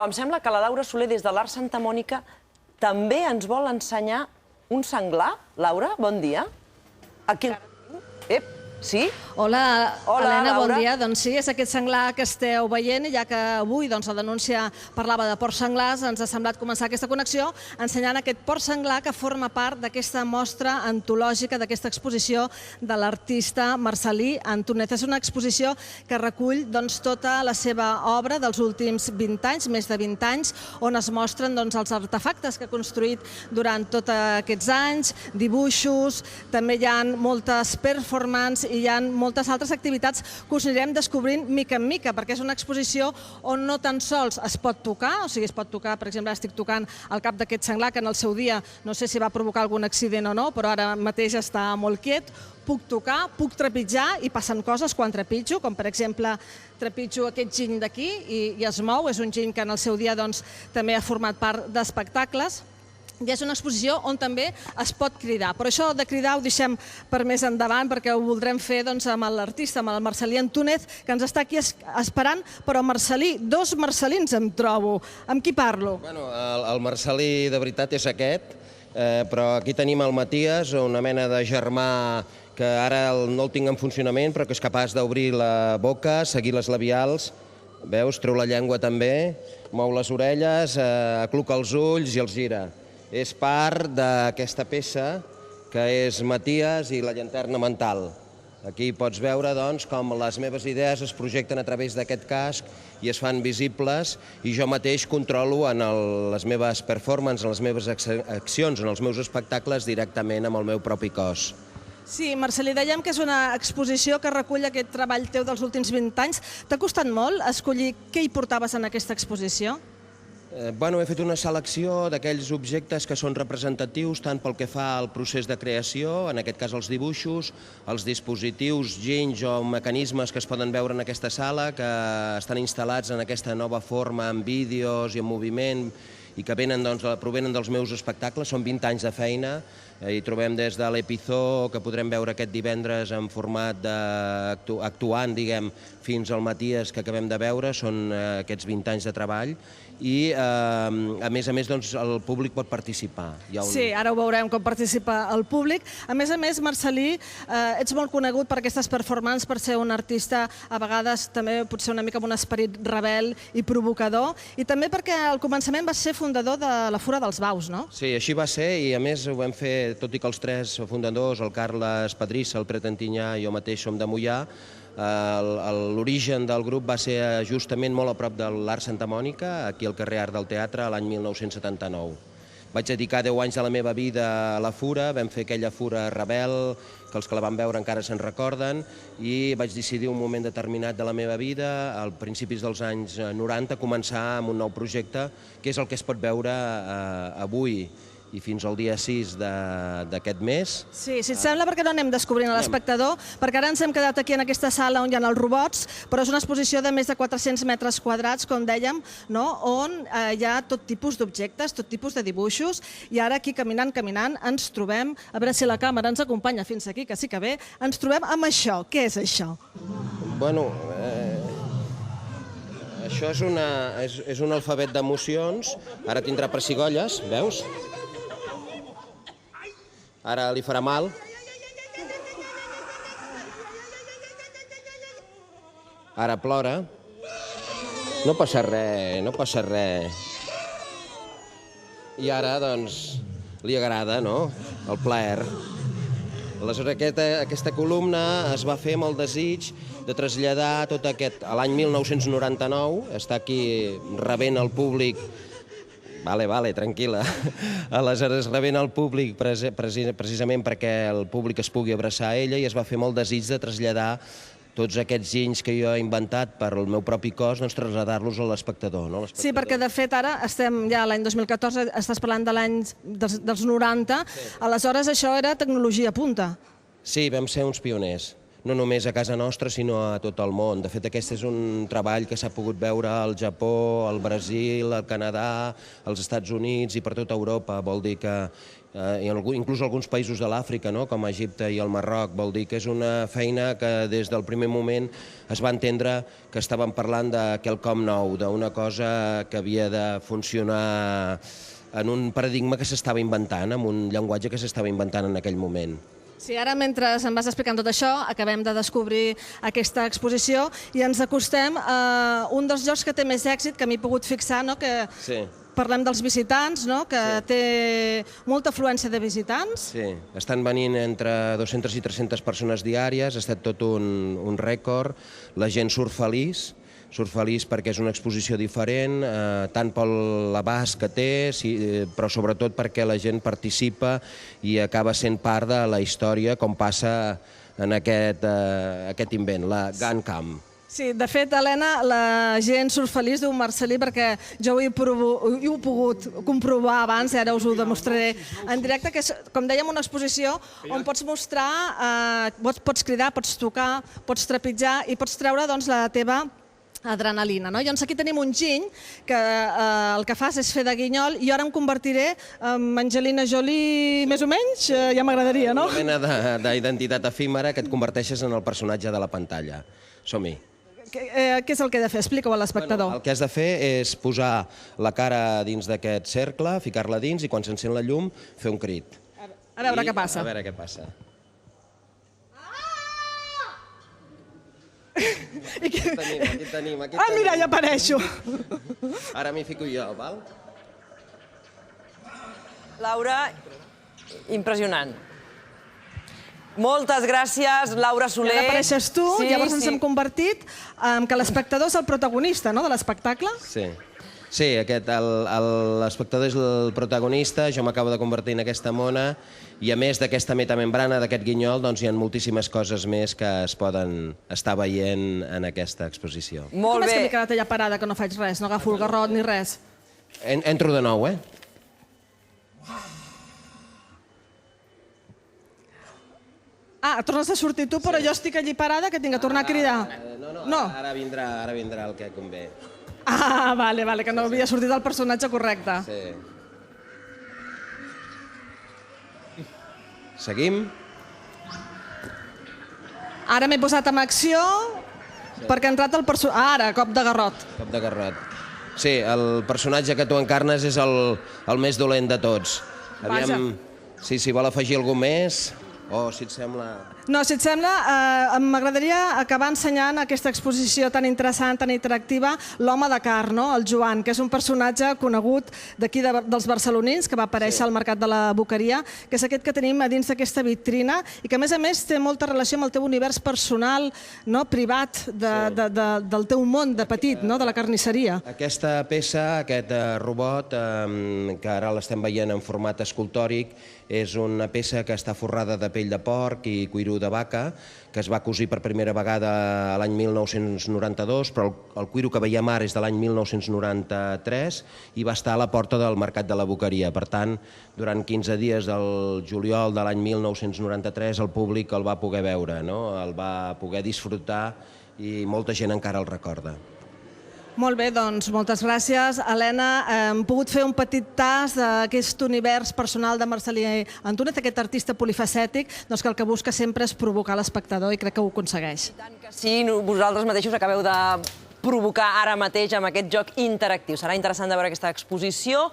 Em sembla que la Laura Soler, des de l'Art Santa Mònica, també ens vol ensenyar un senglar. Laura, bon dia. Aquí... Ep, sí? Hola, Helena, bon Laura. dia. Doncs sí, és aquest senglar que esteu veient, ja que avui la denúncia parlava de porcs senglars, ens ha semblat començar aquesta connexió ensenyant aquest porc senglar que forma part d'aquesta mostra antològica, d'aquesta exposició de l'artista Marcel·lí Antúnez. És una exposició que recull tota la seva obra dels últims 20 anys, més de 20 anys, on es mostren els artefactes que ha construït durant tots aquests anys, dibuixos, també hi ha moltes performances i hi ha moltes altres activitats que us anirem descobrint mica en mica, perquè és una exposició on no tan sols es pot tocar, o sigui, es pot tocar, per exemple, estic tocant el cap d'aquest senglar, que en el seu dia no sé si va provocar algun accident o no, però ara mateix està molt quiet, puc tocar, puc trepitjar i passen coses quan trepitjo, com per exemple trepitjo aquest giny d'aquí i es mou, és un giny que en el seu dia també ha format part d'espectacles. I és una exposició on també es pot cridar. Però això de cridar ho deixem per més endavant, perquè ho voldrem fer amb l'artista, amb el Marcel·lí Antúnez, que ens està aquí esperant. Però Marcel·lí, dos Marcel·lins em trobo. Amb qui parlo? El Marcel·lí de veritat és aquest, però aquí tenim el Matías, una mena de germà que ara no el tinc en funcionament, però que és capaç d'obrir la boca, seguir les labials, veus, treu la llengua també, mou les orelles, acluca els ulls i els gira. És part d'aquesta peça que és Matías i la llanterna mental. Aquí pots veure com les meves idees es projecten a través d'aquest casc i es fan visibles i jo mateix controlo en les meves performances, en les meves accions, en els meus espectacles directament amb el meu propi cos. Sí, Marcel·lí, dèiem que és una exposició que recull aquest treball teu dels últims 20 anys. T'ha costat molt escollir què hi portaves en aquesta exposició? He fet una selecció d'aquells objectes que són representatius tant pel que fa al procés de creació, en aquest cas els dibuixos, els dispositius, ginys o mecanismes que es poden veure en aquesta sala, que estan instal·lats en aquesta nova forma, amb vídeos i en moviment, i que provenen dels meus espectacles. Són 20 anys de feina, hi trobem des de l'Epizó, que podrem veure aquest divendres en format actuant, fins al Matías, que acabem de veure, són aquests 20 anys de treball, i a més el públic pot participar. Sí, ara ho veurem com participa el públic. A més, Marcel·lí, ets molt conegut per aquestes performances, per ser un artista a vegades també potser una mica amb un esperit rebel i provocador, i també perquè al començament vas ser fundador de la Fura dels Baus, no? Sí, així va ser, i a més ho vam fer, tot i que els tres fundadors, el Carles Padrissa, el Pere Tantinyà i jo mateix som de Moià, l'origen del grup va ser justament molt a prop de l'Art Santa Mònica, aquí al carrer Art del Teatre, l'any 1979. Vaig dedicar 10 anys de la meva vida a la Fura, vam fer aquella Fura rebel, que els que la van veure encara se'n recorden, i vaig decidir un moment determinat de la meva vida, a principis dels anys 90, començar amb un nou projecte, que és el que es pot veure avui i fins al dia 6 d'aquest mes. Sí, si et sembla, perquè no anem descobrint l'espectador, perquè ara ens hem quedat aquí en aquesta sala on hi ha els robots, però és una exposició de més de 400 metres quadrats, com dèiem, on hi ha tot tipus d'objectes, tot tipus de dibuixos, i ara aquí caminant, ens trobem, a veure si la càmera ens acompanya fins aquí, que sí que bé, ens trobem amb això. Què és això? Això és un alfabet d'emocions, ara tindrà pessigolles, veus? Ara li farà mal. Ara plora. No passa res, no passa res. I ara, li agrada, no?, el plaer. Aleshores, aquesta columna es va fer amb el desig de traslladar tot aquest... L'any 1999, està aquí rebent el públic. Vale, tranquil·la. Aleshores, rebent el públic precisament perquè el públic es pugui abraçar a ella, i es va fer amb el desig de traslladar tots aquests ginys que jo he inventat per al meu propi cos, traslladar-los a l'espectador. Sí, perquè de fet ara estem ja a l'any 2014, estàs parlant de l'any dels 90, aleshores això era tecnologia punta. Sí, vam ser uns pioners. no només a casa nostra, sinó a tot el món. De fet, aquest és un treball que s'ha pogut veure al Japó, al Brasil, al Canadà, als Estats Units i per tota Europa. Vol dir que, inclús alguns països de l'Àfrica, com Egipte i el Marroc, vol dir que és una feina que des del primer moment es va entendre que estàvem parlant de quelcom nou, d'una cosa que havia de funcionar en un paradigma que s'estava inventant, amb un llenguatge que s'estava inventant en aquell moment. Sí, ara mentre em vas explicant tot això, acabem de descobrir aquesta exposició i ens acostem a un dels llocs que té més èxit, que m'he pogut fixar, que parlem dels visitants, que té molta afluència de visitants. Sí, estan venint entre 200 i 300 persones diàries, ha estat tot un rècord, la gent surt feliç perquè és una exposició diferent, tant per l'abast que té, però sobretot perquè la gent participa i acaba sent part de la història, com passa en aquest invent, la GunCam. Sí, de fet, Helena, la gent surt feliç, diu Marcel·lí, perquè jo ho he pogut comprovar abans i ara us ho demostraré en directe, que és, com dèiem, una exposició on pots mostrar, pots cridar, pots tocar, pots trepitjar i pots treure la teva adrenalina. Llavors aquí tenim un giny que el que fas és fer de guinyol i ara em convertiré en Angelina Jolie més o menys, ja m'agradaria, no? Una mena d'identitat efímera que et converteixes en el personatge de la pantalla. Som-hi. Què és el que he de fer? Explica-ho a l'espectador. El que has de fer és posar la cara dins d'aquest cercle, ficar-la dins i quan s'encén la llum fer un crit. A veure què passa. A veure què passa. Aquí tenim. Ah, mira, ja apareixo. Ara m'hi fico jo, val? Laura, impressionant. Moltes gràcies, Laura Soler. Ja apareixes tu, llavors ens hem convertit en que l'espectador és el protagonista de l'espectacle. Sí, l'espectador és el protagonista, jo m'acabo de convertir en aquesta mona i a més d'aquesta metamembrana, d'aquest guinyol, hi ha moltíssimes coses més que es poden estar veient en aquesta exposició. Com és que m'he quedat allà parada que no faig res, no agafo el garrot ni res? Entro de nou, Ah, tornes a sortir tu, però jo estic allí parada que tinc que tornar a cridar. No, ara vindrà el que convé. Ah, vale, que no havia sortit el personatge correcte. Sí. Seguim? Ara m'he posat en acció perquè ha entrat el personatge... Ara, cop de garrot. Cop de garrot. Sí, el personatge que tu encarnes és el més dolent de tots. Aviam si vol afegir algú més o si et sembla... No, si et sembla, m'agradaria acabar ensenyant aquesta exposició tan interessant, tan interactiva, l'home de carn, el Joan, que és un personatge conegut d'aquí dels barcelonins, que va aparèixer al Mercat de la Boqueria, que és aquest que tenim a dins d'aquesta vitrina i que, a més, té molta relació amb el teu univers personal, privat, del teu món de petit, de la carnisseria. Aquesta peça, aquest robot, que ara l'estem veient en format escultòric, és una peça que està forrada de pell de porc i cuiro de vaca, que es va cosir per primera vegada l'any 1992, però el cuiro que veiem ara és de l'any 1993 i va estar a la porta del Mercat de la Boqueria. Per tant, durant 15 dies del juliol de l'any 1993 el públic el va poder veure, el va poder disfrutar i molta gent encara el recorda. Molt bé, doncs moltes gràcies. Helena, hem pogut fer un petit tast d'aquest univers personal de Marcel·lí Antúnez, aquest artista polifacètic, que el que busca sempre és provocar l'espectador i crec que ho aconsegueix. I tant que sí, vosaltres mateixos acabeu de provocar ara mateix amb aquest joc interactiu. Serà interessant de veure aquesta exposició.